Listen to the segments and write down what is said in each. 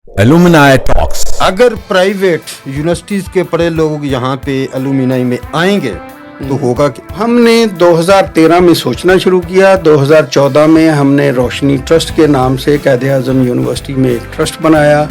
Alumni talks. अगर private universities के पढ़े लोग यहाँ पे एलुमिनाई में आएंगे तो होगा कि हमने 2013 में सोचना शुरू किया। 2014 में हमने रोशनी ट्रस्ट के नाम से कायद-ए-आज़म यूनिवर्सिटी में एक ट्रस्ट बनाया,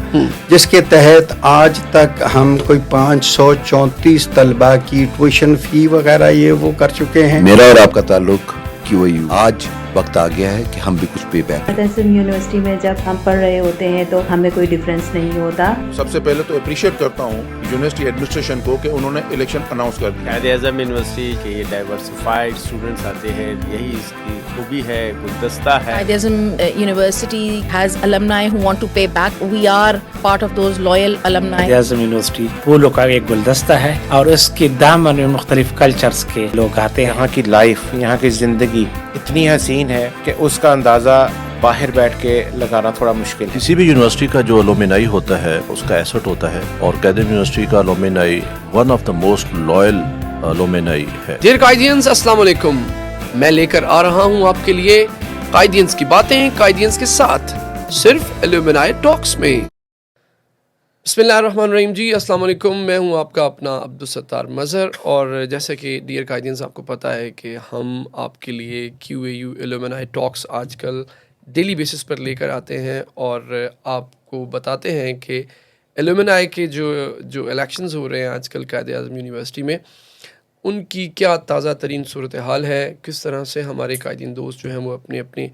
जिसके तहत आज तक हम कोई 534 तलबा की ट्यूशन फ़ी वगैरह ये वो कर चुके हैं। मेरा और आपका ताल्लुक QAU, आज वक्त आ गया है कि हम भी कुछ पे बैक। कायद-ए-आज़म यूनिवर्सिटी में जब हम पढ़ रहे होते हैं तो हमें कोई डिफरेंस नहीं होता। सबसे पहले तो अप्रिशिएट करता हूँ यूनिवर्सिटी एडमिनिस्ट्रेशन को कि उन्होंने इलेक्शन अनाउंस कर दिया। कायद-ए-आज़म यूनिवर्सिटी के ये डाइवर्सिफाइड स्टूडेंट्स आते हैं, यही इसकी खूबी है, गुलदस्ता है। Qaid-e-Azam University has alumni who want to pay back. We are part of those loyal alumni. Quaid-e-Azam university फूलों का एक गुलदस्ता है और इसके दामन में मुख्तलिफ कल्चर्स के लोग आते हैं। यहाँ की लाइफ, यहाँ की जिंदगी इतनी हसीन है कि उसका अंदाजा बाहर बैठ के लगाना थोड़ा मुश्किल है। किसी भी यूनिवर्सिटी का जो एलुमनाई होता है उसका एसेट होता है, और कायद-ए-आज़म यूनिवर्सिटी का alumni one of the most loyal alumni है। डियर कायदियंस, अस्सलाम वालेकुम। मैं लेकर आ रहा हूँ आपके लिए कायदियंस की बातें कायदियंस के साथ, सिर्फ एलुमनाई टॉक्स में। बिस्मिल्लाहिर्रहमानिर्रहीम जी, अस्सलाम वालेकुम। मैं हूं आपका अपना अब्दुल सत्तार मज़हर, और जैसा कि डियर कायदियंस आपको पता है कि हम आपके लिए QAU एलुमनाई टॉक्स आजकल डेली बेसिस पर लेकर आते हैं और आपको बताते हैं कि एलुमनाई के जो इलेक्शंस हो रहे हैं आजकल कायद-ए-आज़म यूनिवर्सिटी में, उनकी क्या ताज़ा तरीन सूरत हाल है, किस तरह से हमारे कायदीन दोस्त जो हैं वो अपने अपने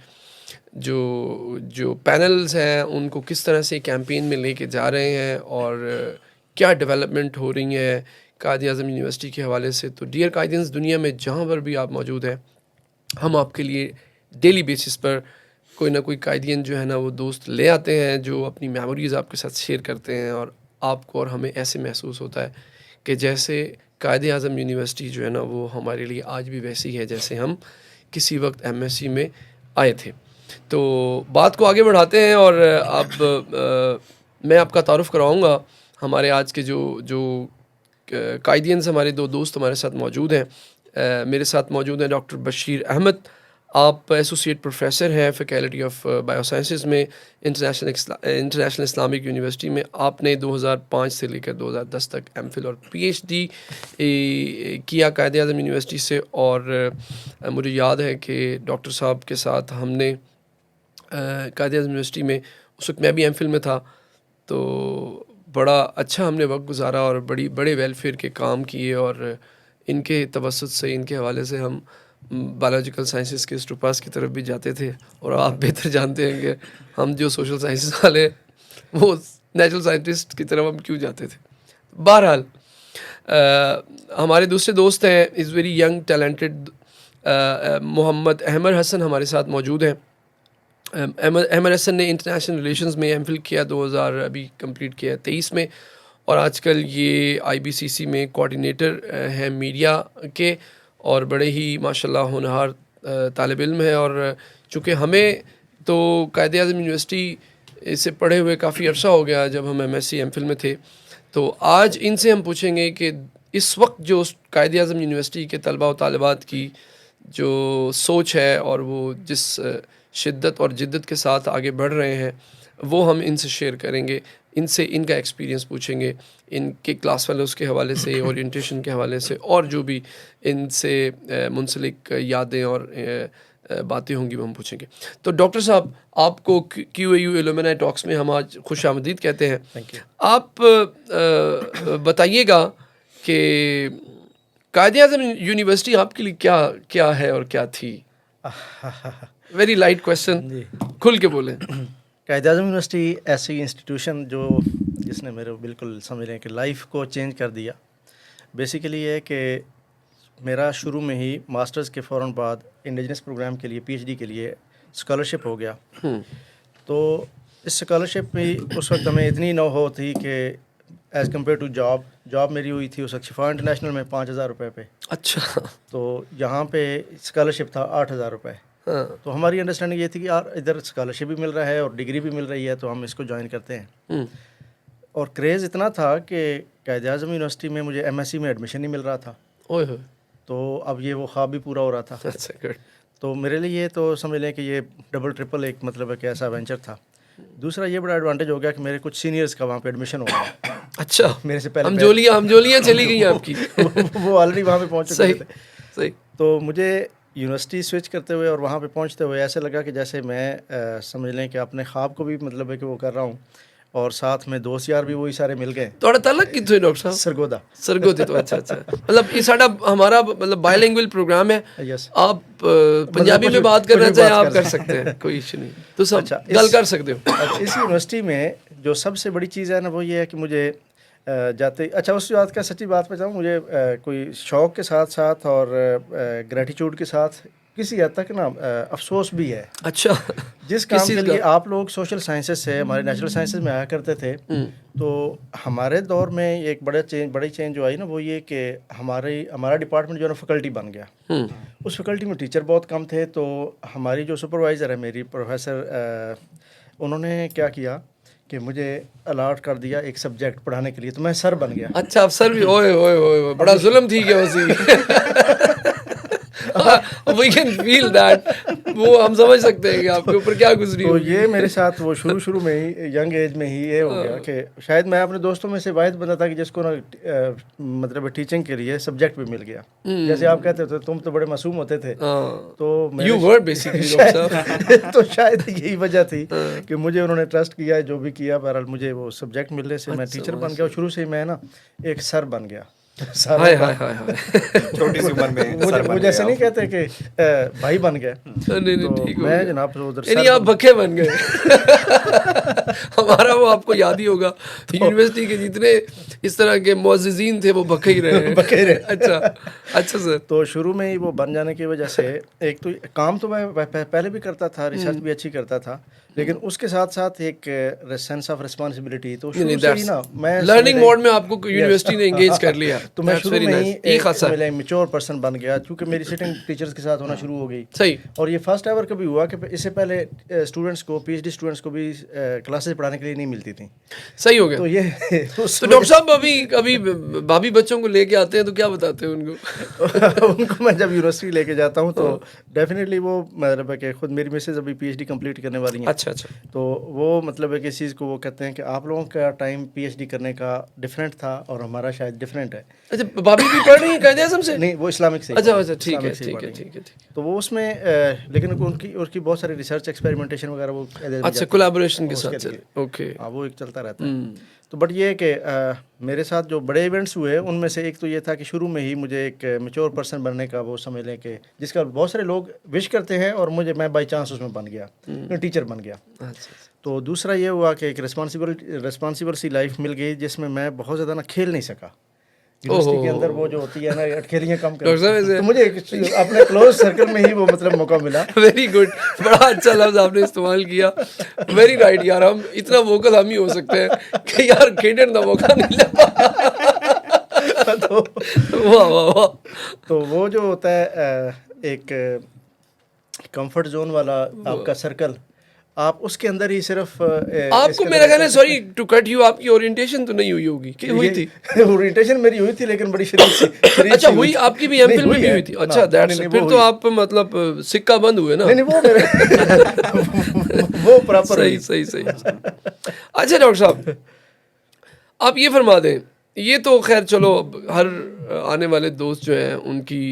जो पैनल्स हैं उनको किस तरह से कैंपेन में लेके जा रहे हैं, और क्या डेवलपमेंट हो रही है कायद-ए-आज़म यूनिवर्सिटी के हवाले से। तो डियर कायदीन्स, दुनिया में जहाँ पर भी आप मौजूद हैं, हम आपके लिए डेली बेसिस पर कोई ना कोई कायदीन जो है ना वो दोस्त ले आते हैं जो अपनी मेमोरीज़ आपके साथ शेयर करते हैं, और आपको और हमें ऐसे महसूस होता है कि जैसे कायद-ए-आज़म यूनिवर्सिटी जो है ना वो हमारे लिए आज भी वैसी है जैसे हम किसी वक्त MSc में आए थे। तो बात को आगे बढ़ाते हैं, और अब मैं आपका तारुफ़ कराऊंगा हमारे आज के जो कायदियंस, हमारे दो दोस्त हमारे साथ मौजूद हैं। मेरे साथ मौजूद हैं डॉक्टर बशीर अहमद। आप एसोसिएट प्रोफेसर हैं फैकल्टी ऑफ बायोसाइंसेस में इंटरनेशनल इस्लामिक यूनिवर्सिटी में। आपने 2005 से लेकर 2010 तक MPhil और PhD किया कायद-ए-आज़म यूनिवर्सिटी से, और मुझे याद है कि डॉक्टर साहब के साथ हमने कायद-ए-आज़म यूनिवर्सिटी में, उस वक्त मैं भी MPhil में था, तो बड़ा अच्छा हमने वक्त गुजारा और बड़े वेलफेयर के काम किए, और इनके तवस्सुत से, इनके हवाले से हम बायोलॉजिकल साइंसेस के स्टूपास की तरफ भी जाते थे, और आप बेहतर जानते हैं कि हम जो सोशल साइंसेस वाले वो नेचुरल साइंटिस्ट की तरफ हम क्यों जाते थे। बहरहाल हमारे दूसरे दोस्त हैं, is very young talented Mohammad Ahmad Hasan हमारे साथ मौजूद हैं। अहमद हसन ने इंटरनेशनल रिलेशंस में MPhil किया, 2000 अभी कंप्लीट किया है 23 में, और आजकल ये IBCC में कोऑर्डिनेटर हैं मीडिया के, और बड़े ही माशाल्लाह होनहार तालिब इल्म है। और चूँकि हमें तो कायद-ए-आज़म यूनिवर्सिटी से पढ़े हुए काफ़ी अरसा हो गया, जब हम MSc MPhil में थे, तो आज इनसे हम पूछेंगे कि इस वक्त जो कायद-ए-आज़म यूनिवर्सिटी के तलबा व तालिबात की जो सोच है और वो जिस शिद्दत और जिद्दत के साथ आगे बढ़ रहे हैं, वो हम इनसे शेयर करेंगे। इनसे इनका एक्सपीरियंस पूछेंगे, इनके क्लास फेलोज़ के हवाले से, ओरिएंटेशन के हवाले से, और जो भी इनसे मुंसलिक यादें और बातें होंगी वो हम पूछेंगे। तो डॉक्टर साहब, आपको QAU एलुमनाई टॉक्स में हम आज खुश आमदीद कहते हैं। Thank you. आप बताइएगा कि कायद-ए-आज़म यूनिवर्सिटी आपके लिए क्या है और क्या थी? वेरी लाइट क्वेश्चन, खुल के बोलें। कायद-ए-आज़म यूनिवर्सिटी ऐसी इंस्टीट्यूशन जिसने मेरे बिल्कुल समझ लें कि लाइफ को चेंज कर दिया। बेसिकली ये है कि मेरा शुरू में ही मास्टर्स के फ़ौरन बाद इंडिजिनस प्रोग्राम के लिए PhD के लिए स्कॉलरशिप हो गया। तो इस स्कॉलरशिप में उस वक्त हमें इतनी नो हो थी कि एज़ कम्पेयर टू जॉब मेरी हुई थी उस वक्त शिफा इंटरनेशनल में 5000 रुपये पे। अच्छा। तो यहाँ पे स्कॉलरशिप था 8000 रुपये। तो हमारी अंडरस्टैंडिंग ये थी कि यार इधर स्कॉलरशिप भी मिल रहा है और डिग्री भी मिल रही है, तो हम इसको ज्वाइन करते हैं। और क्रेज़ इतना था कि कायद-ए-आज़म यूनिवर्सिटी में मुझे MSc में एडमिशन नहीं मिल रहा था। ओए, तो अब ये वो ख्वाब भी पूरा हो रहा था। तो मेरे लिए ये तो समझ लें कि ये डबल ट्रिपल एक मतलब है कि ऐसा वेंचर था। दूसरा ये बड़ा एडवांटेज हो गया कि मेरे कुछ सीनियर्स का वहाँ पे एडमिशन हो गया। अच्छा, मेरे से पहले हमजोलियाँ चली गई आपकी। वो ऑलरेडी वहाँ पे पहुँच चुके थे। सही। तो मुझे यूनिवर्सिटी स्विच करते हुए और वहाँ पे पहुँचते हुए ऐसे लगा कि जैसे मैं समझ लें कि अपने ख्वाब को भी मतलब है कि वो कर रहा हूँ, और साथ में दोस्त यार भी वही सारे मिल गए। थोड़ा तलक कितने हुए डॉक्टर साहब? सरगोदा तो अच्छा मतलब ये हमारा मतलब बायलिंगुअल प्रोग्राम है। यस, आप पंजाबी में बात करना चाहें आप कर सकते हैं, कोई इशू नहीं, तो सब गल कर सकते हो। इस यूनिवर्सिटी में जो सबसे बड़ी चीज़ है ना वो ये है कि मुझे जाते अच्छा उस बात का सच्ची बात बताऊँ, मुझे कोई शौक़ के साथ साथ और ग्रेटिट्यूड के साथ किसी हद तक ना अफसोस भी है। अच्छा, जिस काम के लिए आप लोग सोशल साइंसेज से हमारे नेचुरल साइंसेज में आया करते थे, तो हमारे दौर में एक बड़ी चेंज जो आई ना वो ये कि हमारा डिपार्टमेंट जो है ना फैकल्टी बन गया। उस फैकल्टी में टीचर बहुत कम थे, तो हमारी जो सुपरवाइज़र है मेरी प्रोफेसर, उन्होंने क्या किया कि मुझे अलॉट कर दिया एक सब्जेक्ट पढ़ाने के लिए, तो मैं सर बन गया। अच्छा, आप सर भी? ओए ओए ओए, बड़ा जुल्म थी क्या वसी? We can feel that, वो हम समझ सकते हैं कि आपके ऊपर क्या गुजरी। तो ये मेरे साथ वो शुरू में ही यंग एज में ही ये हो गया कि शायद मैं अपने दोस्तों में से वाहिद बंदा था कि जिसको ना मतलब टीचिंग के लिए सब्जेक्ट भी मिल गया। जैसे आप कहते थे तुम तो बड़े मासूम होते थे, तो You were basically तो शायद यही वजह थी कि मुझे उन्होंने ट्रस्ट किया, जो भी किया, बहरहाल मुझे वो सब्जेक्ट मिलने से मैं टीचर बन गया, और शुरू से ही मैं ना एक सर बन गया। हाय हाय हाय हाय, छोटी सी उम्र में मुझे ऐसे नहीं कहते कि भाई बन गए। नहीं ठीक हो मैं गया। जनाब उधर यानी आप बखे बन गए। हमारा वो आपको याद ही होगा, यूनिवर्सिटी के जितने इस तरह के मुअज़्ज़िज़ीन थे वो बखे ही रहे हैं। अच्छा सर। तो शुरू में ही वो बन जाने की वजह से एक तो काम तो मैं पहले भी करता था, रिसर्च भी अच्छी करता था, लेकिन उसके साथ साथ एक सेंस ऑफ रिस्पांसिबिलिटी, तो शुरू से ही ना मैं लर्निंग मोड में आपको यूनिवर्सिटी ने एंगेज कर लिया। तो मैं शुरू में ही एक मैच्योर पर्सन बन गया, क्योंकि मेरी सिटिंग टीचर्स के साथ होना शुरू हो गई। सही। और ये फर्स्ट एवर कभी हुआ कि इससे पहले स्टूडेंट्स को, पीएचडी स्टूडेंट्स को भी क्लासेस पढ़ाने के लिए नहीं मिलती थी। सही हो गया। तो ये तो डॉक्टर साहब अभी भाभी बच्चों को लेके आते हैं तो क्या बताते हैं उनको? उनको मैं जब यूनिवर्सिटी लेके जाता हूँ तो डेफिनेटली वो मतलब है कि खुद मेरी मिसेज अभी पीएचडी कंप्लीट करने वाली हैं। अच्छा, तो वो मतलब है कि इस चीज़ को वो कहते हैं कि आप लोगों का टाइम पीएचडी करने का डिफरेंट था और हमारा शायद डिफरेंट है। अच्छा, भाभी भी पढ़ रही है कायदे आज़म से? नहीं, वो इस्लामिक से। अच्छा, ठीक है। तो वो उसमें लेकिन उनकी बहुत सारी रिसर्च एक्सपेरिमेंटेशन वगैरह वो अच्छा, कोलैबोरेशन के साथ। ओके, हाँ, वो एक चलता रहता है। तो बट ये है कि मेरे साथ जो बड़े इवेंट्स हुए उनमें से एक तो ये था कि शुरू में ही मुझे एक मैच्योर पर्सन बनने का वो समझ लें कि जिसका बहुत सारे लोग विश करते हैं, और मैं बाई चांस उसमें बन गया, टीचर बन गया। तो दूसरा ये हुआ कि एक रिस्पॉन्सिबल सी लाइफ मिल गई, जिसमें मैं बहुत ज़्यादा ना खेल नहीं सका। यूनिवर्सिटी के अंदर वो जो होती है ना अटखेलियाँ कम कर, तो मुझे अपने क्लोज सर्कल में ही वो मतलब मौका मिला। वेरी गुड, बड़ा अच्छा लफ्ज़ आपने इस्तेमाल किया। वेरी राइट यार, हम इतना वोकल हम ही हो सकते हैं कि यार खेडन का मौका नहीं लगा। तो वाह। तो वो जो होता है एक कंफर्ट जोन वाला आपका सर्कल, आप उसके अंदर ही सिर्फ आपको मेरा ख्याल है, सॉरी टू कट यू, आपकी ओरिएंटेशन तो नहीं हुई होगी कि हुई थी? ओरिएंटेशन मेरी हुई थी, लेकिन बड़ी शरीफ सी। अच्छा, हुई आपकी भी एमफिल में भी हुई थी? अच्छा, दैट्स फिर तो आप मतलब सिक्का बंद हुए ना? नहीं वो मेरे वो प्रॉपर सही। अच्छा डॉक्टर साहब, आप ये फरमा दें, ये तो खैर चलो हर आने वाले दोस्त जो हैं उनकी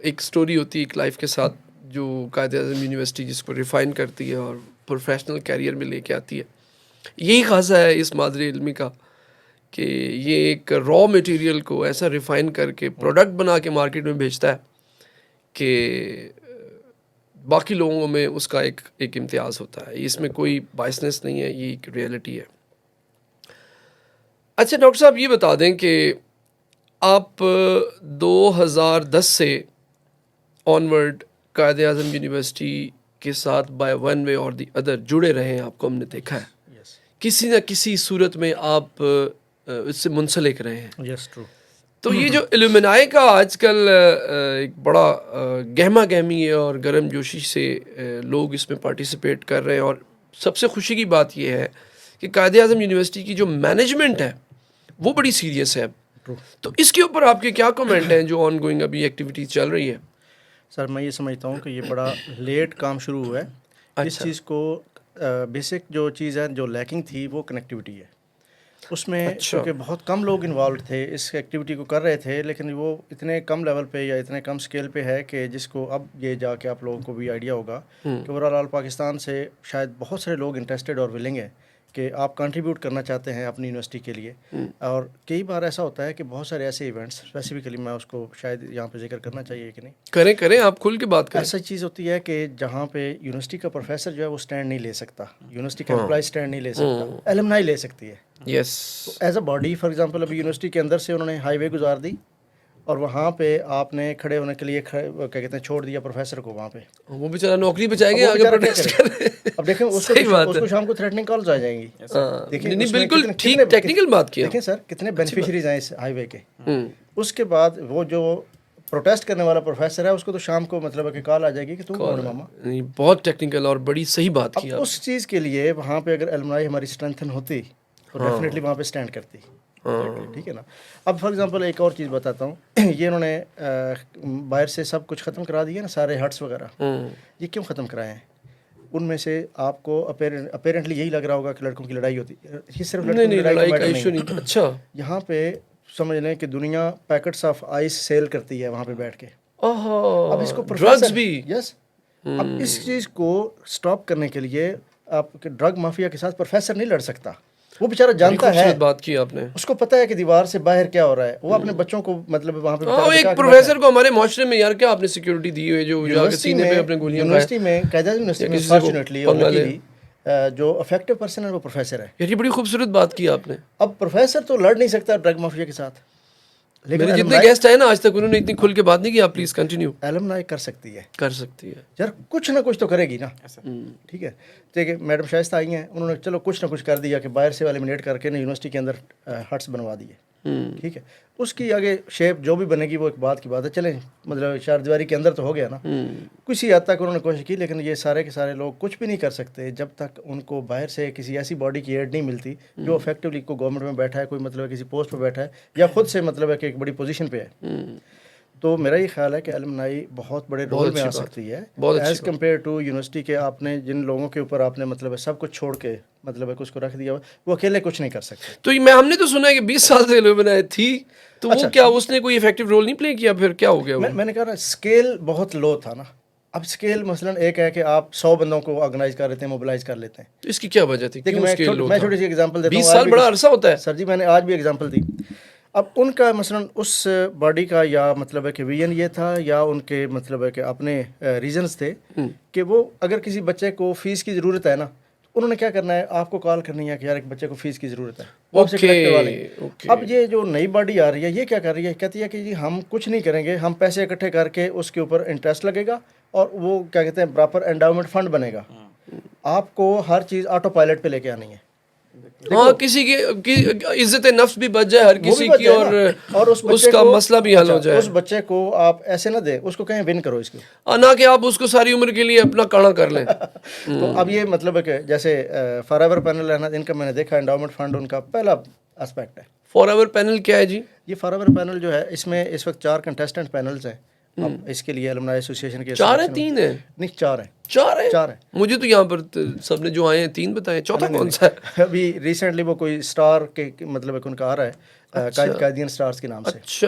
एक स्टोरी होती है एक लाइफ के साथ, जो कायदे-ए-आज़म यूनिवर्सिटी जिसको रिफ़ाइन करती है और प्रोफेशनल कैरियर में लेके आती है। यही खासा है इस मादरे इल्मी का कि ये एक रॉ मटेरियल को ऐसा रिफ़ाइन करके प्रोडक्ट बना के मार्केट में भेजता है कि बाकी लोगों में उसका एक इम्तियाज़ होता है। इसमें कोई बायसनेस नहीं है, ये एक रियलिटी है। अच्छा डॉक्टर साहब, ये बता दें कि आप 2010 से ऑनवर्ड कायदे-ए-आज़म यूनिवर्सिटी के साथ बाय वन वे और दी अदर जुड़े रहे हैं, आपको हमने देखा है। किसी न किसी सूरत में आप इससे मुंसलिक रहे हैं। Yes, true. तो ये जो इल्यूमिनाई का आजकल एक बड़ा गहमा गहमी है और गर्म जोशी से लोग इसमें पार्टिसिपेट कर रहे हैं, और सबसे खुशी की बात ये है कि कायदे-ए-आज़म यूनिवर्सिटी की जो मैनेजमेंट है वो बड़ी सीरियस है। तो इसके ऊपर आपके क्या कमेंट हैं जो ऑन गोइंग अभी एक्टिविटीज़ चल रही है? सर, मैं ये समझता हूँ कि ये बड़ा लेट काम शुरू हुआ है। इस चीज़ को बेसिक जो चीज़ है जो लैकिंग थी वो कनेक्टिविटी है उसमें। अच्छा। क्योंकि बहुत कम लोग इन्वॉल्व थे इस एक्टिविटी को कर रहे थे, लेकिन वो इतने कम लेवल पे या इतने कम स्केल पे है कि जिसको अब ये जाके आप लोगों को भी आइडिया होगा कि ओवरऑल पाकिस्तान से शायद बहुत सारे लोग इंटरेस्टेड और विलिंग हैं कि आप कंट्रीब्यूट करना चाहते हैं अपनी यूनिवर्सिटी के लिए। और कई बार ऐसा होता है कि बहुत सारे ऐसे इवेंट्स, स्पेसिफिकली मैं उसको शायद यहाँ पे जिक्र करना चाहिए कि नहीं, करें आप खुल के बात करें। ऐसा चीज़ होती है कि जहाँ पे यूनिवर्सिटी का प्रोफेसर जो है वो स्टैंड नहीं ले सकता, यूनिवर्सिटी का एम्प्लॉय स्टैंड नहीं ले सकता, एलुमनाई ले सकती है। Yes, as a body for example अभी यूनिवर्सिटी के अंदर से उन्होंने हाईवे गुजार दी और वहाँ पे आपने खड़े होने के लिए क्या कहते हैं छोड़ दिया प्रोफेसर को वहाँ पे। वो बेचारा नौकरी बचाएंगे, अब वो आगे बेचारा क्या प्रोटेस्ट करे? करें। अब देखें सही बात है। उसको शाम को थ्रेटनिंग कॉल्स आ जाएंगी। देखिए नहीं, उसमें बिल्कुल कितने- ठीक कितने- टेक्निकल बात किया। देखें सर कितने बेनिफिशरीज हैं इस हाईवे के। उसके बाद वो जो प्रोटेस्ट करने वाला प्रोफेसर है उसको तो शाम को मतलब है कि कॉल आ जाएगी कि तुम कौन है मामा। नहीं, बहुत टेक्निकल और बड़ी सही बात अब किया। उस चीज़ के लिए वहाँ पे अगर एलुमनाई हमारी स्ट्रेंथन होती तो डेफिनेटली वहाँ पे स्टैंड करती। ठीक है ना। अब फॉर एग्जांपल एक और चीज़ बताता हूँ ये इन्होंने बाहर से सब कुछ ख़त्म करा दिया ना, सारे हट्स वगैरह। ये क्यों ख़त्म कराए हैं? उनमें से आपको अपेरेंटली यही लग रहा होगा कि लड़कों की लड़ाई होती है। ये सिर्फ लड़कों की लड़ाई लड़ाई का का मैटर इशू नहीं नहीं। अच्छा, यहाँ पे समझ लें कि दुनिया पैकेट्स ऑफ आइस सेल करती है वहाँ पे बैठ के। अब इसको ड्रग्स भी। यस। अब इस चीज़ को स्टॉप करने के लिए आप ड्रग माफिया के साथ प्रोफेसर नहीं लड़ सकता। वो बेचारा जानता है, बात की आपने, उसको पता है कि दीवार से बाहर क्या हो रहा है। वो अपने बच्चों को मतलब वहाँ पे बेचारा एक बचा के प्रोफेसर को हमारे माशरे में यार क्या आपने सिक्योरिटी दी हुई है जो जाके सीने पे अपने गोलियां यूनिवर्सिटी में कायदा यूनिवर्सिटी में फॉर्चुनेटली और लकीली जो अफेक्टिव पर्सन है वो प्रोफेसर है। यार ये बड़ी खूबसूरत बात की आपने। अब प्रोफेसर तो लड़ नहीं सकता ड्रग माफिया के साथ, मेरे जितने गेस्ट आए ना आज तक उन्होंने इतनी खुल के बात नहीं की। आप प्लीज कंटिन्यू। एलुमनाई कर सकती है यार, कुछ ना कुछ तो करेगी ना। ठीक है, देखिए मैडम शाइस्ता आई हैं, उन्होंने चलो कुछ ना कुछ कर दिया कि बाहर से एलिमिनेट करके ना यूनिवर्सिटी के अंदर हट्स बनवा दिए। ठीक है, उसकी आगे शेप जो भी बनेगी वो एक बात की बात है। चलें मतलब चारदीवारी के अंदर तो हो गया ना। कुछ ही हद तक उन्होंने कोशिश की, लेकिन ये सारे के सारे लोग कुछ भी नहीं कर सकते जब तक उनको बाहर से किसी ऐसी बॉडी की एड नहीं मिलती जो इफेक्टिवली को गवर्नमेंट में बैठा है, कोई मतलब किसी पोस्ट पर बैठा है या खुद से मतलब है कि एक बड़ी पोजीशन पे है। तो मेरा ये ख्याल है कि एलुमनाई बहुत बड़े रोल में आ सकती है एज़ कम्पेयर टू यूनिवर्सिटी के। आपने जिन लोगों के ऊपर आपने मतलब सब कुछ छोड़ के मतलब उसको रख दिया, वो अकेले कुछ नहीं कर सकते। तो हमने तो सुना है कि 20 साल से एलुमनाई थी, तो वो क्या उसने कोई इफेक्टिव रोल नहीं प्ले किया? फिर क्या हो गया? मैंने कहा स्केल बहुत लो था ना। अब स्केल मसलन एक है कि आप 100 बंदों को ऑर्गेनाइज कर लेते हैं, मोबिलाइज कर लेते हैं। तो इसकी क्या वजह थी? देखिए मैं छोटी सी एग्जांपल देता हूँ। 20 साल बड़ा अरसा होता है सर जी, मैंने आज भी एग्जांपल दी। अब उनका मसलन उस बॉडी का या मतलब है कि विजन ये था या उनके मतलब है कि अपने रीजंस थे कि वो अगर किसी बच्चे को फीस की ज़रूरत है ना, उन्होंने क्या करना है, आपको कॉल करनी है कि यार एक बच्चे को फीस की ज़रूरत है, वो आपसे कलेक्ट करवा लेंगे। अब ये जो नई बॉडी आ रही है ये क्या कर रही है, कहती है कि जी हम कुछ नहीं करेंगे, हम पैसे इकट्ठे करके उसके ऊपर इंटरेस्ट लगेगा और वो क्या कहते हैं प्रॉपर एंडाउमेंट फंड बनेगा। आपको हर चीज़ ऑटो पायलट पे लेके आनी है। हाँ, किसी की इज्जत नफ्स भी बच जाए हर किसी की और उसका मसला भी हल हो जाए। उस बच्चे को आप ऐसे ना दे, उसको कहें विन करो इसको, ना कि आप उसको सारी उम्र के लिए अपना काड़ा कर लें। तो अब ये मतलब है कि जैसे फॉरएवर पैनल है ना, इनका मैंने देखा एंडाउमेंट फंड उनका पहला एस्पेक्ट है। फॉरएवर पैनल क्या है जी? ये फॉरएवर पैनल जो है इसमें इस वक्त 4 कंटेस्टेंट पैनल्स हैं। अब इसके लिए एलुमनाई एसोसिएशन के 4 है 3 है? नहीं 4 है। 4 है। मुझे तो यहाँ पर सबने जो आए हैं 3 बताए, चौथा कौन सा है? अभी रिसेंटली वो कोई स्टार के मतलब उनका आ रहा है कायदियन स्टार्स के नाम से। अच्छा,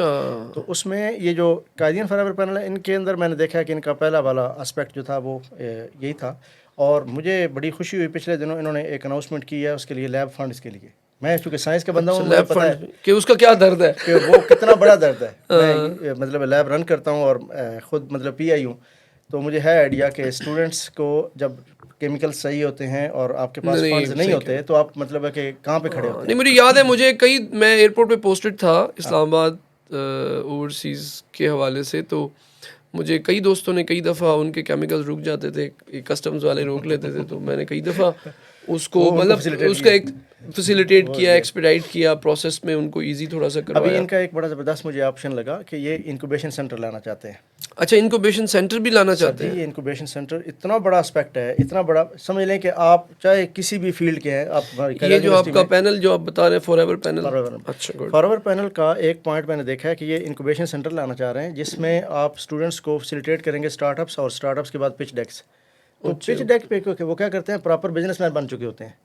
तो उसमें ये जो कायदियन फॉरएवर पैनल है इनके अंदर मैंने देखा है कि इनका पहला वाला एस्पेक्ट जो था वो यही था। और मुझे बड़ी खुशी हुई, पिछले दिनों इन्होंने एक अनाउंसमेंट की है उसके लिए लैब फंड के लिए। मैं चूँकि साइंस का बंदा हूँ, मुझे पता है कि उसका क्या दर्द है, कि वो कितना बड़ा दर्द है। मैं मतलब लैब रन करता हूँ और ख़ुद मतलब PI हूँ, तो मुझे है आइडिया कि स्टूडेंट्स को जब केमिकल सही होते हैं और आपके पास फंड्स नहीं होते तो आप मतलब है कि कहाँ पे खड़े होते हैं। नहीं, मुझे याद है, मैं एयरपोर्ट पे पोस्टेड था इस्लामाबाद ओवरसीज़ के हवाले से, तो मुझे कई दोस्तों ने कई दफ़ा उनके केमिकल्स रुक जाते थे, कस्टम्स वाले रोक लेते थे, तो मैंने कई दफ़ा उसको मतलब उसका एक फैसिलिटेट किया, एक्सपेडाइट किया प्रोसेस में, उनको इजी थोड़ा सा करवाया। अभी इनका एक बड़ा ज़बरदस्त मुझे ऑप्शन लगा कि ये इंक्यूबेशन सेंटर लाना चाहते हैं। अच्छा, इंक्यूबेशन सेंटर भी लाना चाहते हैं? ये इंक्यूबेशन सेंटर इतना बड़ा एस्पेक्ट है, इतना बड़ा समझ लें कि आप चाहे किसी भी फील्ड के हैं, आप ये जो आपका पैनल जो आप बता रहे हैं फॉरएवर पैनल, अच्छा गुड। फॉरएवर पैनल का एक पॉइंट मैंने देखा है कि ये इंक्यूबेशन सेंटर लाना चाह रहे हैं जिसमें आप स्टूडेंट्स को फैसिलिटेट करेंगे स्टार्टअप्स और स्टार्टअप्स के बाद पिच डेक्स। तो पिच डेक पे वो क्या करते हैं, प्रॉपर बिजनेसमैन बन चुके होते हैं।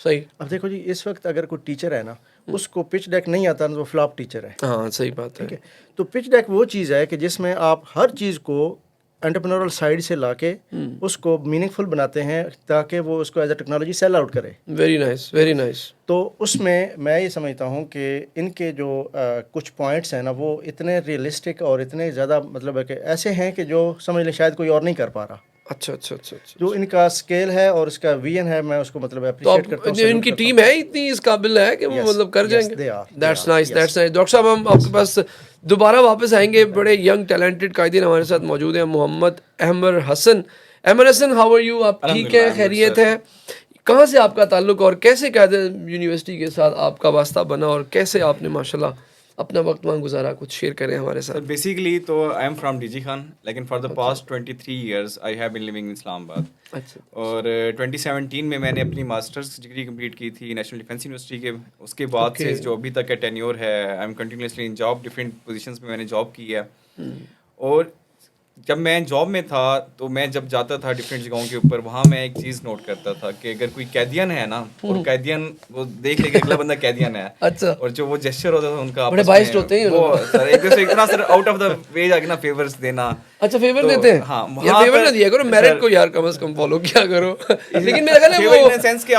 सही। अब देखो जी, इस वक्त अगर कोई टीचर है ना, उसको पिच डेक नहीं आता, तो वो फ्लॉप टीचर है। हाँ सही बात है। ठीक है, तो पिच डेक वो चीज़ है कि जिसमें आप हर चीज़ को एंटरप्रेन्योरल साइड से लाके उसको मीनिंगफुल बनाते हैं ताकि वो उसको as a technology sell out करे। Very nice, very nice. तो उसमें मैं ये समझता हूँ कि इनके जो कुछ पॉइंट्स हैं ना, वो इतने रियलिस्टिक और इतने ज़्यादा मतलब है कि ऐसे हैं कि जो समझ लें शायद कोई और नहीं कर पा रहा। अच्छा अच्छा अच्छा अच्छा। जो इनका स्केल है और इसका विजन है, मैं उसको मतलब तो अप्रिशिएट अब करता हूँ। जो इनकी टीम है इतनी इस काबिल है कि वो Yes, मतलब कर yes, जाएंगे। they are, that's they are, nice, yes. That's nice. Doctor साहब हम आपके पास दोबारा वापस आएंगे। बड़े यंग टैलेंटेड कायदीन हमारे साथ मौजूद हैं। Mohammad Ahmar Hasan. Ahmar Hasan, how are you? आप ठीक है, खैरियत है? कहाँ से आपका ताल्लुक और कैसे कायदे यूनिवर्सिटी के साथ आपका वास्ता बना और कैसे आपने माशाल्लाह अपना वक्त वहाँ गुजारा? कुछ शेयर करें हमारे साथ। बेसिकली तो I am from DG Khan, लेकिन for the past 23 years I have been living in Islamabad. अच्छा। और 2017 में मैंने अपनी मास्टर्स डिग्री कंप्लीट की थी नेशनल डिफेंस यूनिवर्सिटी के। उसके बाद से जो अभी तक का टेन्योर है, I am continuously in job, different positions में मैंने जॉब की है। और जब मैं जॉब में था तो मैं जब जाता था डिफरेंट जगहों के ऊपर, वहाँ मैं एक चीज़ नोट करता था कि अगर कोई कैदियन है ना, और कैदियन वो देख ले कि अगला बंदा कैदियन है। अच्छा। और जो वो जेस्चर होता था उनका बड़े बाइस्ड होते हैं वो सर एक दूसरे इतना sir out of the way जाके ना फेवर्स देना। अच्छा, फेवर तो, देते हैं? हाँ, यार फेवर ना दिया करो, मेरिट को यार कम से कम फॉलो किया करो। लेकिन मेरा ख्याल है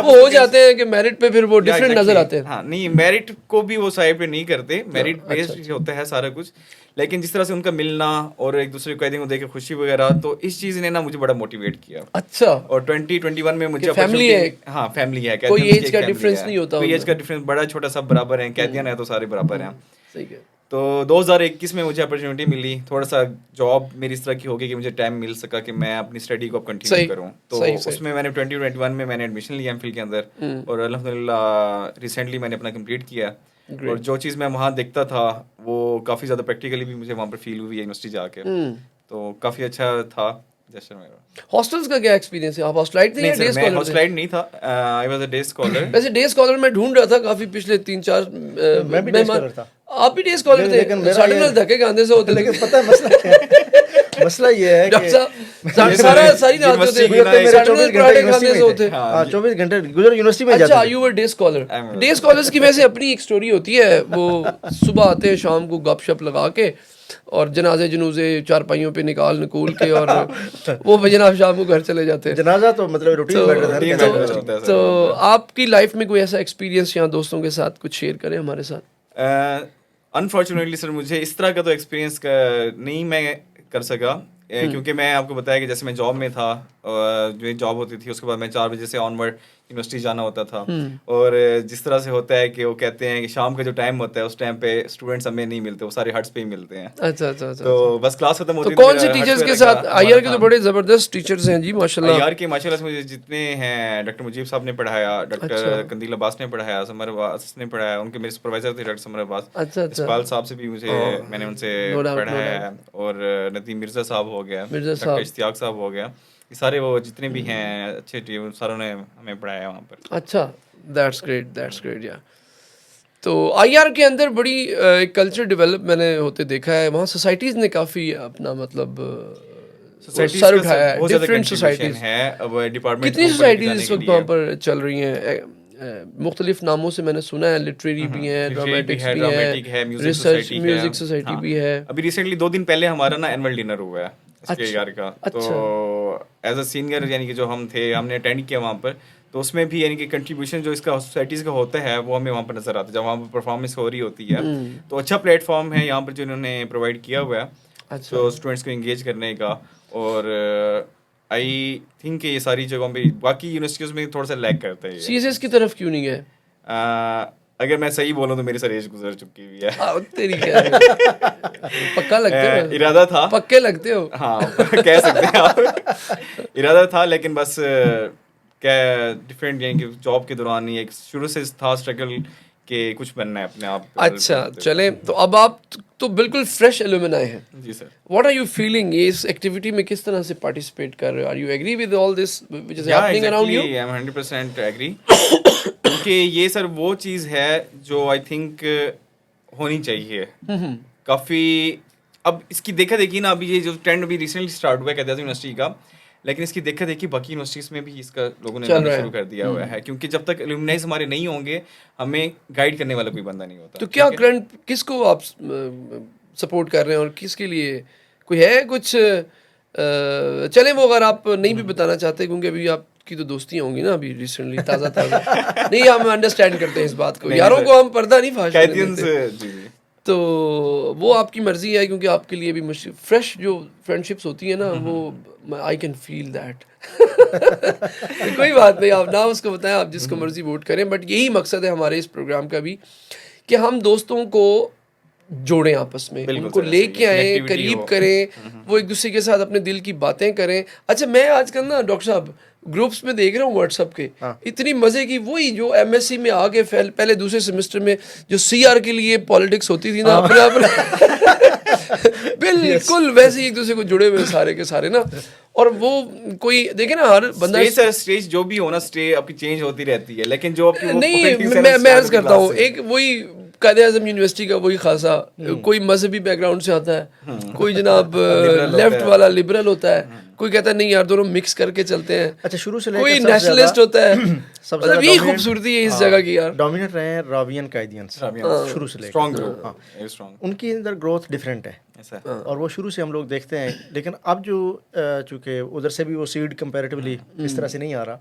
वो हो जाते हैं कि मेरिट पे फिर वो डिफरेंट नजर आते हैं। हाँ नहीं, मेरिट को भी वो साइड पे नहीं करते, मेरिट बेस्ड होता है सारा कुछ। लेकिन जिस तरह से उनका मिलना और एक दूसरे को कैदियों को देख के खुशी वगैरह, तो इस चीज़ ने ना मुझे बड़ा मोटिवेट किया। अच्छा। और 2021 में मुझे फैमिली है। हाँ फैमिली है, कोई एज का डिफरेंस नहीं होता, कोई एज का डिफरेंस, बड़ा छोटा सब बराबर है, कैदियन है तो सारे बराबर हैं। सही है। तो 2021 में मुझे अपॉर्चुनिटी मिली, थोड़ा सा जॉब मेरी इस तरह की हो गई कि मुझे टाइम मिल सका कि मैं अपनी स्टडी को कंटिन्यू करूं। तो उसमें मैंने 2021 में मैंने एडमिशन लिया एमफिल के अंदर, और अल्हम्दुलिल्लाह रिसेंटली मैंने अपना कंप्लीट किया। और जो चीज़ मैं वहाँ देखता था वो काफ़ी ज़्यादा प्रैक्टिकली भी मुझे वहाँ पर फील हुई यूनिवर्सिटी जाके, तो काफ़ी अच्छा था जैसे मेरा। हॉस्टल्स का क्या एक्सपीरियंस है? आप हॉस्टलाइट थे या डे स्कॉलर? मैं हॉस्टलाइट नहीं था, I was a day scholar. वैसे डे स्कॉलर मैं ढूंढ रहा था काफी पिछले 3-4। मैं भी डे स्कॉलर था। आप भी डे स्कॉलर थे? साढ़े नौ धक्के खाने से होते। लेकिन पता है मसला क्या है? मसला ये है कि सारी रात होते हैं, 24 घंटे गुजर यूनिवर्सिटी में जाते। अच्छा, you were day scholar. Day scholars की वैसे अपनी एक स्टोरी होती है, वो सुबह आते हैं शाम को गपशप लगा के और जनाजे जनूजे चारपाइयों पे निकूल के और वो जनाब शाम को घर चले जाते हैं। जनाजा तो मतलब रूटीन। तो आपकी लाइफ में कोई ऐसा एक्सपीरियंस या दोस्तों के साथ कुछ शेयर करें हमारे साथ? अनफॉर्चुनेटली सर मुझे इस तरह का तो एक्सपीरियंस नहीं मैं कर सका, क्योंकि मैं आपको बताया कि जैसे मैं जॉब में था, जो जॉब होती थी उसके बाद मैं 4 बजे से ऑनवर्ड यूनिवर्सिटी जाना होता था। और जिस तरह से होता है कि वो कहते हैं कि शाम का जो टाइम होता है उस टाइम पे स्टूडेंट्स हमें नहीं मिलते, वो सारे हट्स पे ही मिलते हैं। अच्छा अच्छा अच्छा। तो बस क्लास खत्म होती है। तो कौन से टीचर्स के साथ? आईआर के तो बड़े जबरदस्त टीचर्स हैं जी माशाल्लाह। आईआर के माशाल्लाह से मुझे जितने हैं, डॉक्टर मुजीब साहब ने पढ़ाया, डॉक्टर कंदील अब्बास ने पढ़ाया, समर अब्बास ने पढ़ाया, उनके मेरे सुपरवाइजर थे डॉक्टर समर अब्बास। अच्छा अच्छा। इकबाल साहब से भी मैंने उनसे पढ़ाया है, और नदीम मिर्जा साहब हो गया, डॉक्टर इश्तियाक साहब हो गया, ये सारे वो जितने भी हैं अच्छे टीम सारों ने हमें पढ़ाया वहाँ पर। अच्छा, दैट्स ग्रेट यार। तो आईआर के अंदर बड़ी कल्चर डेवलप मैंने होते देखा है, वहाँ सोसाइटीज़ ने काफ़ी अपना मतलब सर उठाया है, डिफरेंट सोसाइटीज़ है। डिपार्टमेंट कितनी सोसाइटीज़ इस वक्त वहाँ पर चल रही हैं? मुख्तलिफ नामों से मैंने सुना है, लिटरेरी भी है, ड्रामेटिक्स भी है, रिसर्च म्यूजिक सोसाइटी भी है। अभी रिसेंटली 2 दिन पहले हमारा ना एनुअल डिनर हुआ है इसके यार का। तो एज अ सीनियर यानी कि जो हम थे, हमने अटेंड किया वहाँ पर, तो उसमें भी यानी कि कंट्रीब्यूशन जो इसका सोसाइटीज़ का होता है वो हमें वहाँ पर नजर आता है जब वहाँ पर परफॉर्मेंस हो रही होती है। तो अच्छा प्लेटफॉर्म है यहाँ पर जो इन्होंने प्रोवाइड किया हुआ है, तो स्टूडेंट्स को इंगेज करने का। और आई थिंक ये सारी जगहों पे बाकी यूनिवर्सिटीज़ में थोड़ा सा लैग करता है। सीएसएस की तरफ क्यों नहीं है? अगर मैं सही बोलूं तो मेरी सर एज गुजर चुकी हुई है। तेरी क्या पक्का लगते हो? इरादा था, पक्के लगते हो। हाँ कह सकते हैं आप। इरादा था, लेकिन बस क्या डिफरेंट यानी कि जॉब के दौरान ही एक शुरू से था स्ट्रगल कि कुछ बनना है अपने आप। अच्छा चले, तो अब आप तो बिल्कुल फ्रेश एलुमनाई हैं। जी sir. What are you feeling? ये इस एक्टिविटी में किस तरह से पार्टिसिपेट कर रहे हो? Are you agree with all this which is happening around you? I am 100% agree, क्योंकि ये सर वो चीज़ है जो आई थिंक होनी चाहिए। काफ़ी अब इसकी देखा देखी ना, अभी ये जो ट्रेंड अभी रिसेंटली स्टार्ट हुआ है कहते हैं यूनिवर्सिटी का, लेकिन इसकी दिक्कत है कि बाकी यूनिवर्सिटीज़ में भी इसका लोगों ने चल लाना रहा है। शुरू कर दिया हुआ है, क्योंकि जब तक एलुमनाइज हमारे नहीं होंगे हमें गाइड करने वाला कोई बंदा नहीं होता। तो क्या ठीक है? करंट किसको आप सपोर्ट कर रहे हैं और किसके लिए कोई है कुछ चलें वो अगर आप नहीं भी बताना चाहते क्योंकि अभी आपकी तो दोस्तियां होंगी ना अभी रिसेंटली ताज़ा नहीं हम अंडरस्टैंड करते हैं इस बात को, यारों को हम पर्दा नहीं फाश करने कैदियंस देते। जी जी तो वो आपकी मर्जी है क्योंकि आपके लिए भी मुश्किल फ्रेश जो फ्रेंडशिप्स होती है ना वो आई कैन फील दैट कोई बात नहीं, आप ना उसको बताएं, आप जिसको मर्जी वोट करें, बट यही मकसद है हमारे इस प्रोग्राम का भी कि हम दोस्तों को जोड़ें आपस में, बिल्कुल उनको सर, लेके ऐसे ही आए, connectivity करीब हो। करें, वो एक दूसरे के साथ अपने दिल की बातें करें। अच्छा मैं आजकल ना डॉक्टर साहब ग्रुप्स में देख रहा हूँ व्हाट्सएप के, इतनी मजे की वही जो एमएससी में आगे पहले दूसरे सेमेस्टर में जो सीआर के लिए पॉलिटिक्स होती थी ना अपने आप बिल्कुल वैसे ही एक दूसरे को जुड़े हुए सारे के सारे ना, और वो कोई देखे ना हर बंदा स्टेज जो भी हो ना, स्टेज आपकी चेंज होती रहती है, लेकिन जो आपकी वो नहीं politics है ना, मैं अर्ज start करता हूँ class से। एक वही कायदे आज़म यूनिवर्सिटी का वही खासा कोई मजहबी बैकग्राउंड से आता है, कोई जनाब लेफ्ट वाला लिबरल होता है, कोई कहता है नहीं यार दोनों मिक्स करके चलते हैं, अच्छा शुरू से कोई लेकर नेशनलिस्ट होता है। सबसे मतलब यही खूबसूरती है इस जगह की यार। डोमिनेट रहे हैं राबियन कायदियंस शुरू से लेकर स्ट्रॉन्ग ग्रुप स्ट्रॉन्ग उनकी अंदर ग्रोथ डिफरेंट है ऐसा और वो शुरू से हम लोग देखते हैं, लेकिन अब जो चूँकि उधर से भी वो सीड कंपैरेटिवली इस तरह से नहीं आ रहा,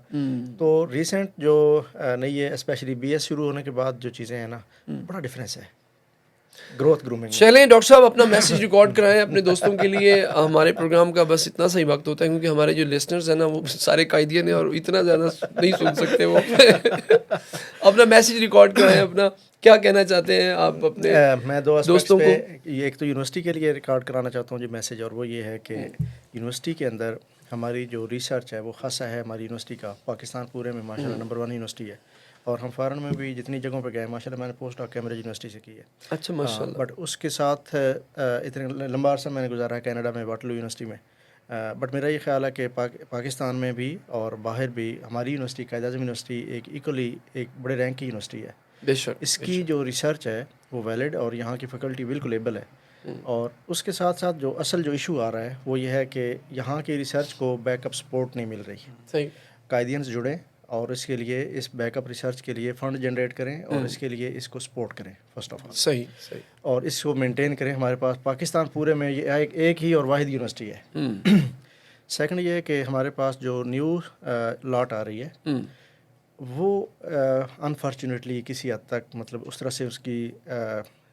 तो रिसेंट जो नई है स्पेशली बीएस शुरू होने के बाद जो चीज़ें हैं ना बड़ा डिफरेंस है ग्रोथ ग्रूमिंग। चलें डॉक्टर साहब अपना मैसेज रिकॉर्ड कराएं अपने दोस्तों के लिए। हमारे प्रोग्राम का बस इतना सही वक्त होता है क्योंकि हमारे जो लिसनर्स हैं ना वो सारे कायदियन हैं और इतना ज़्यादा नहीं सुन सकते वो अपना मैसेज रिकॉर्ड कराएं, अपना क्या कहना चाहते हैं आप अपने मैं दो दोस्तों को। ये एक तो यूनिवर्सिटी के लिए रिकॉर्ड कराना चाहता हूँ जो मैसेज, और वो ये है कि यूनिवर्सिटी के अंदर हमारी जो रिसर्च है वो खासा है हमारी यूनिवर्सिटी का, पाकिस्तान पूरे में माशाल्लाह नंबर 1 यूनिवर्सिटी है, और हम फ़ॉरेन में भी जितनी जगहों पे गए माशाल्लाह मैंने पोस्ट डॉक कैम्ब्रिज यूनिवर्सिटी से की है। अच्छा माशाल्लाह। बट उसके साथ इतने लंबा अर्सा मैंने गुजारा है कनाडा में वाटरलू यूनिवर्सिटी में, बट मेरा ये ख्याल है कि पाकिस्तान में भी और बाहर भी हमारी यूनिवर्सिटी कायद आज़म यूनिवर्सिटी एक इक्वली एक बड़े रैंक की यूनिवर्सिटी है। बेशक इसकी जो रिसर्च है वो वैलिड और यहाँ की फैकल्टी बिल्कुल एबल है, और उसके साथ साथ जो असल जो इशू आ रहा है वो ये है कि यहाँ की रिसर्च को बैकअप सपोर्ट नहीं मिल रही। सही कायदियंस जुड़ें और इसके लिए इस बैकअप रिसर्च के लिए फ़ंड जनरेट करें और इसके लिए इसको सपोर्ट करें फर्स्ट ऑफ ऑल, सही सही, और इसको मेंटेन करें। हमारे पास पाकिस्तान पूरे में ये एक ही और वाहिद यूनिवर्सिटी है। सेकंड ये है कि हमारे पास जो न्यू लॉट आ रही है वो अनफॉर्चुनेटली किसी हद तक मतलब उस तरह से उसकी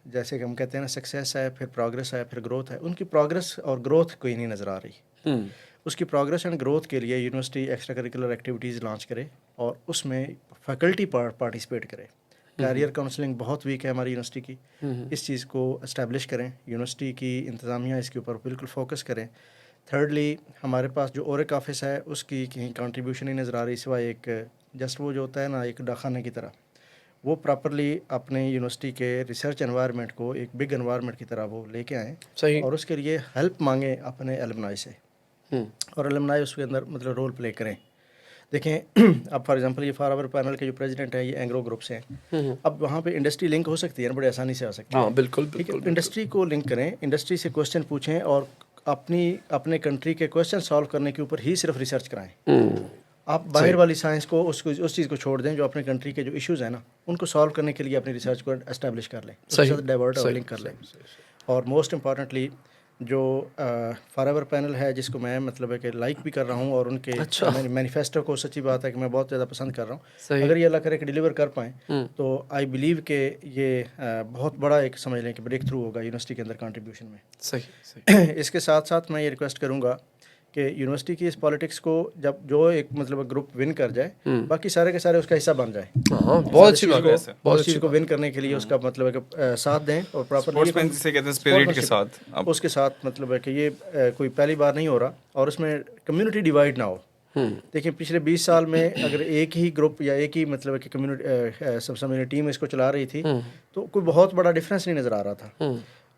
जैसे कि हम कहते हैं ना सक्सेस है, फिर प्रोग्रेस है, फिर ग्रोथ है, उनकी प्रोग्रेस और ग्रोथ कोई नहीं नज़र आ रही। उसकी प्रोग्रेस एंड ग्रोथ के लिए university extra curricular activities launch करे और उसमें फैकल्टी पार्टिसिपेट करे। कैरियर काउंसलिंग बहुत वीक है हमारी यूनिवर्सिटी की, इस चीज़ को इस्टेब्लिश करें, यूनिवर्सिटी की इंतज़ामिया इसके ऊपर बिल्कुल फोकस करें। थर्डली हमारे पास जो ओरिक ऑफिस है उसकी कहीं कंट्रीब्यूशन नहीं नज़र आ रही सिवाय एक जस्ट वो जो होता है ना एक डाखाने की तरह, वो प्रॉपरली अपने यूनिवर्सिटी के रिसर्च एनवायरनमेंट को एक बिग एनवायरनमेंट की तरह वो लेके आएँ। सही। और उसके लिए हेल्प मांगे अपने एलुमनाई से, और एलुमनाई उसके अंदर मतलब रोल प्ले करें। देखें अब फॉर एग्जांपल ये फॉरएवर पैनल के जो प्रेसिडेंट हैं ये एंग्रो ग्रुप से हैं, अब वहाँ पे इंडस्ट्री लिंक हो सकती है ना, बड़े आसानी से आ सकती है। हाँ बिल्कुल ठीक है, बिल्कुल। इंडस्ट्री को लिंक करें, इंडस्ट्री से क्वेश्चन पूछें और अपने कंट्री के क्वेश्चन सॉल्व करने के ऊपर ही सिर्फ रिसर्च कराएं। आप बाहर वाली साइंस को उस चीज़ को छोड़ दें, जो अपने कंट्री के जो इश्यूज़ हैं ना उनको सॉल्व करने के लिए अपनी रिसर्च को एस्टेब्लिश कर लें, उसके साथ डाइवर्ट और लिंक कर लें। और मोस्ट इम्पॉर्टेंटली जो फॉरएवर पैनल है जिसको मैं मतलब है कि लाइक भी कर रहा हूँ और उनके मैनिफेस्टो को सच्ची बात है कि मैं बहुत ज़्यादा पसंद कर रहा हूँ। अगर ये अल्लाह करे कि डिलीवर कर पाएँ तो आई बिलीव कि ये बहुत बड़ा एक समझ लें कि ब्रेक थ्रू होगा यूनिवर्सिटी के अंदर कंट्रीब्यूशन में। सही सही। इसके साथ साथ मैं ये रिक्वेस्ट करूँगा कि यूनिवर्सिटी की इस पॉलिटिक्स को जब जो एक मतलब ग्रुप विन कर जाए बाकी सारे के सारे उसका हिस्सा बन जाए। हाँ बहुत अच्छी बात है। बहुत चीज़ को विन करने के लिए उसका मतलब है कि साथ दें और प्रॉपर उसके साथ मतलब है कि ये कोई पहली बार नहीं हो रहा और उसमें कम्युनिटी डिवाइड ना हो। देखिए पिछले 20 साल में अगर एक ही ग्रुप या एक ही मतलब कि कम्युनिटी सब समय टीम इसको चला रही थी तो कोई बहुत बड़ा डिफरेंस नहीं नज़र आ रहा था।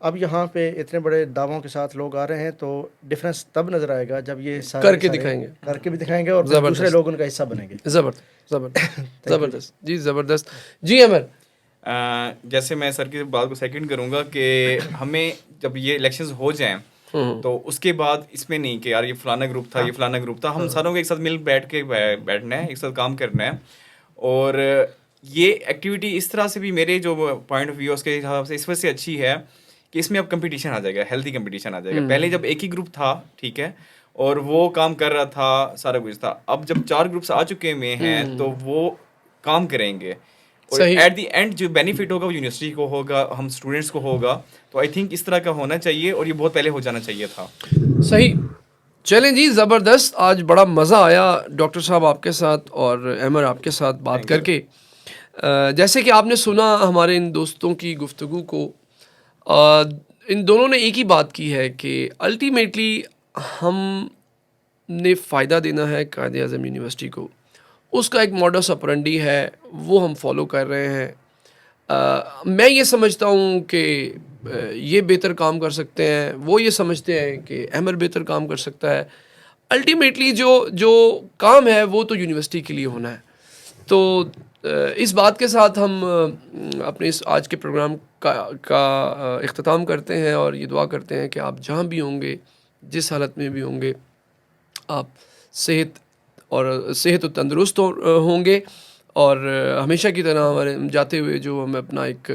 अब यहाँ पे इतने बड़े दावों के साथ लोग आ रहे हैं तो डिफरेंस तब नज़र आएगा जब ये करके भी दिखाएंगे और दूसरे लोग उनका हिस्सा बनेंगे। ज़बरदस्त जी, ज़बरदस्त जी। अमर जैसे मैं सर की बात को सेकंड करूँगा कि हमें जब ये इलेक्शंस हो जाएं तो उसके बाद इसमें नहीं कि यार ये फलाना ग्रुप था, ये फलाना ग्रुप था, हम सारों को एक साथ मिल बैठना है, एक साथ काम करना है। और ये एक्टिविटी इस तरह से भी मेरे जो पॉइंट ऑफ व्यू उसके हिसाब से इस वजह से अच्छी है कि इसमें अब कंपटीशन आ जाएगा, हेल्थी कंपटीशन आ जाएगा। पहले जब एक ही ग्रुप था, ठीक है, और वो काम कर रहा था, सारा कुछ था, अब जब 4 ग्रुप्स आ चुके हुए हैं तो वो काम करेंगे और एट द एंड जो बेनिफिट होगा वो यूनिवर्सिटी को होगा, हम स्टूडेंट्स को होगा। तो आई थिंक इस तरह का होना चाहिए और ये बहुत पहले हो जाना चाहिए था। सही। चलें जी, ज़बरदस्त, आज बड़ा मज़ा आया डॉक्टर साहब आपके साथ और अमर आपके साथ बात करके। जैसे कि आपने सुना हमारे इन दोस्तों की गुफ्तगू को, इन दोनों ने एक ही बात की है कि अल्टीमेटली हमने फ़ायदा देना है कायदे आज़म यूनिवर्सिटी को, उसका एक मॉडस ऑपरेंडी है, वो हम फॉलो कर रहे हैं। मैं ये समझता हूँ कि ये बेहतर काम कर सकते हैं, वो ये समझते हैं कि अमर बेहतर काम कर सकता है। अल्टीमेटली जो काम है वो तो यूनिवर्सिटी के लिए होना है। तो इस बात के साथ हम अपने इस आज के प्रोग्राम का इख्तिताम करते हैं और ये दुआ करते हैं कि आप जहाँ भी होंगे, जिस हालत में भी होंगे, आप सेहत और तंदुरुस्त होंगे। और हमेशा की तरह हमारे जाते हुए जो हम अपना एक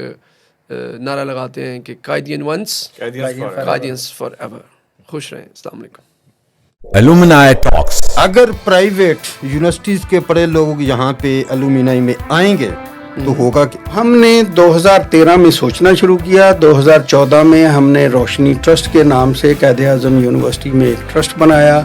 नारा लगाते हैं कि कायदियन वंस, कायदियंस फॉर एवर। खुश रहें। अस्सलाम वालेकुम। Alumni talks. अगर प्राइवेट यूनिवर्सिटीज़ के पढ़े लोग यहाँ पे एलुमिनाई में आएंगे तो होगा कि हमने 2013 में सोचना शुरू किया। 2014 में हमने रोशनी ट्रस्ट के नाम से कायदे आज़म यूनिवर्सिटी में एक ट्रस्ट बनाया,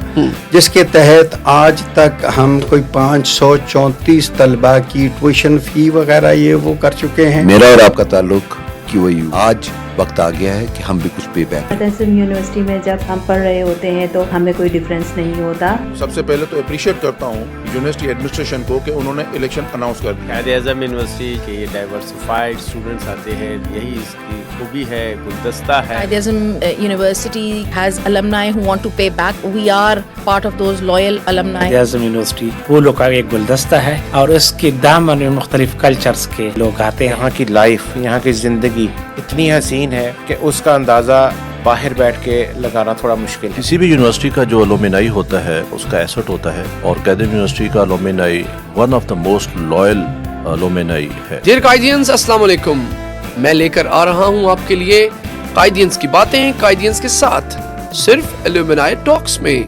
जिसके तहत आज तक हम कोई 534 तलबा की ट्यूशन फ़ी वगैरह ये वो कर चुके हैं। मेरा और आपका ताल्लुक QAU, आज वक्त आ गया है कि हम भी कुछ पे बैक। कायदे आज़म यूनिवर्सिटी में जब हम पढ़ रहे होते हैं तो हमें कोई डिफरेंस नहीं होता। सबसे पहले तो अप्रिशिएट करता हूँ यूनिवर्सिटी एडमिनिस्ट्रेशन को कि उन्होंने इलेक्शन अनाउंस कर दिया। कायदे आज़म यूनिवर्सिटी के डाइवर्सिफाइड स्टूडेंट्स आते हैं, यही इसकी खूबी है, गुलदस्ता है। Qaid Azam University has alumni who want to pay back. We are part of those loyal alumni. Quaid Azam university फूलों का एक गुलदस्ता है और उसके दामन में मुख्तलिफ कल्चर्स के लोग आते हैं। यहाँ की लाइफ, यहाँ की ज़िंदगी इतनी हसीन है कि उसका अंदाज़ा बाहर बैठ के लगाना थोड़ा मुश्किल है। किसी भी यूनिवर्सिटी का जो एलुमनाई होता है उसका एसेट होता है, और कायद यूनिवर्सिटी का alumni one of the most loyal alumni है। डियर कायदियंस, अस्सलाम वालेकुम। मैं लेकर आ रहा हूँ आपके लिए कायदियंस की बातें कायदियंस के साथ, सिर्फ एलुमनाई टॉक्स में।